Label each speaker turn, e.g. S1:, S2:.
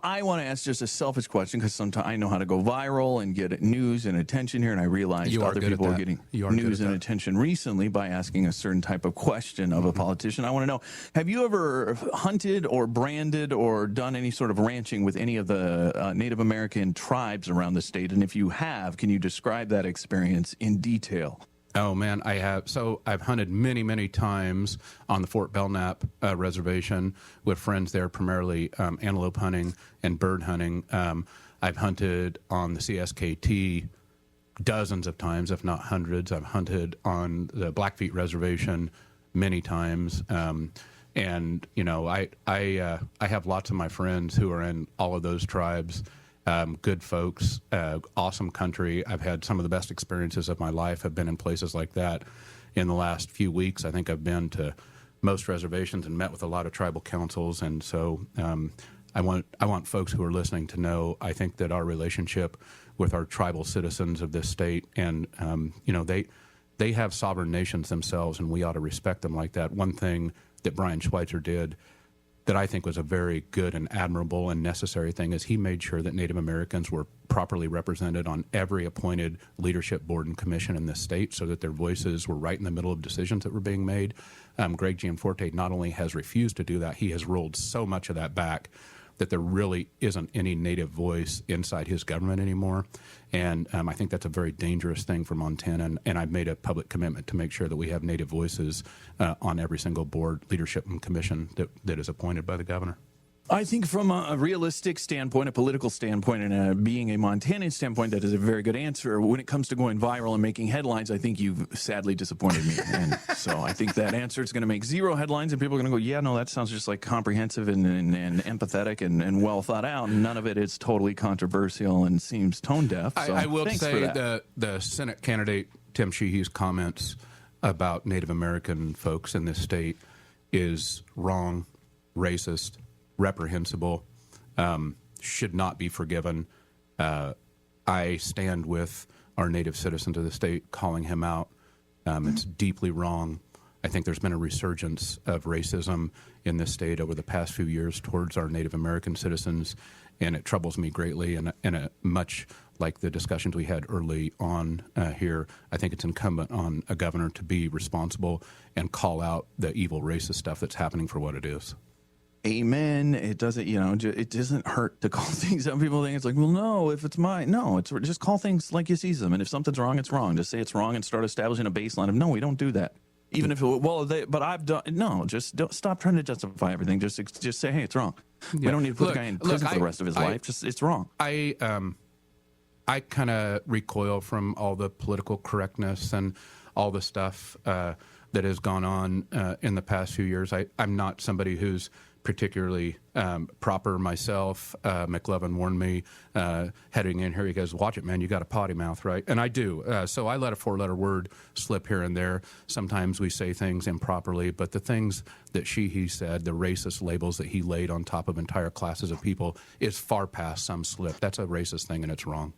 S1: I want to ask just a selfish question because sometimes I know how to go viral and get news and attention here, and I realized other people are getting news and attention recently by asking a certain type of question of a politician. I want to know, have you ever hunted or branded or done any sort of ranching with any of the Native American tribes around the state? And if you have, can you describe that experience in detail?
S2: Oh, man, I have. So I've hunted many, many times on the Fort Belknap reservation with friends there, primarily antelope hunting and bird hunting. I've hunted on the CSKT dozens of times, if not hundreds. I've hunted on the Blackfeet Reservation many times. And, you know, I have lots of my friends who are in all of those tribes. Good folks, awesome country. I've had some of the best experiences of my life have been in places like that. In the last few weeks, I think I've been to most reservations and met with a lot of tribal councils. And so I want folks who are listening to know, I think that our relationship with our tribal citizens of this state, and, you know, they have sovereign nations themselves, and we ought to respect them like that. One thing that Brian Schweitzer did that I think was a very good and admirable and necessary thing is he made sure that Native Americans were properly represented on every appointed leadership board and commission in this state so that their voices were right in the middle of decisions that were being made. Greg Gianforte not only has refused to do that, he has rolled so much of that back that there really isn't any Native voice inside his government anymore. And I think that's a very dangerous thing for Montana. And I've made a public commitment to make sure that we have Native voices on every single board, leadership, and commission that is appointed by the governor.
S1: I think from a realistic standpoint, a political standpoint, and being a Montanan standpoint, that is a very good answer. When it comes to going viral and making headlines, I think you've sadly disappointed me. And so I think that answer is going to make zero headlines, and people are going to go, yeah, no, that sounds just like comprehensive and empathetic and well thought out. And none of it is totally controversial and seems tone deaf. So
S2: I will say the Senate candidate, Tim Sheehy's comments about Native American folks in this state is wrong, racist, reprehensible, should not be forgiven. I stand with our Native citizens of the state calling him out. It's deeply wrong. I think there's been a resurgence of racism in this state over the past few years towards our Native American citizens, and it troubles me greatly. And much like the discussions we had early on here, I think it's incumbent on a governor to be responsible and call out the evil racist stuff that's happening for what it is.
S1: Amen. It doesn't, it doesn't hurt to call things out. People think it's like, well, no, if it's mine. No, it's just call things like you see them. And if something's wrong, it's wrong. Just say it's wrong and start establishing a baseline of, no, we don't do that. Even if, but I've done, no, just don't stop trying to justify everything. Just say, hey, it's wrong. Yeah. We don't need to put the guy in prison for the rest of his life. Just, it's wrong.
S2: I kind of recoil from all the political correctness and all the stuff that has gone on in the past few years. I'm not somebody who's particularly proper myself. McLevin warned me heading in here. He goes, watch it, man. You got a potty mouth, right? And I do. So I let a four-letter word slip here and there. Sometimes we say things improperly, but the things that he said, the racist labels that he laid on top of entire classes of people is far past some slip. That's a racist thing, and it's wrong.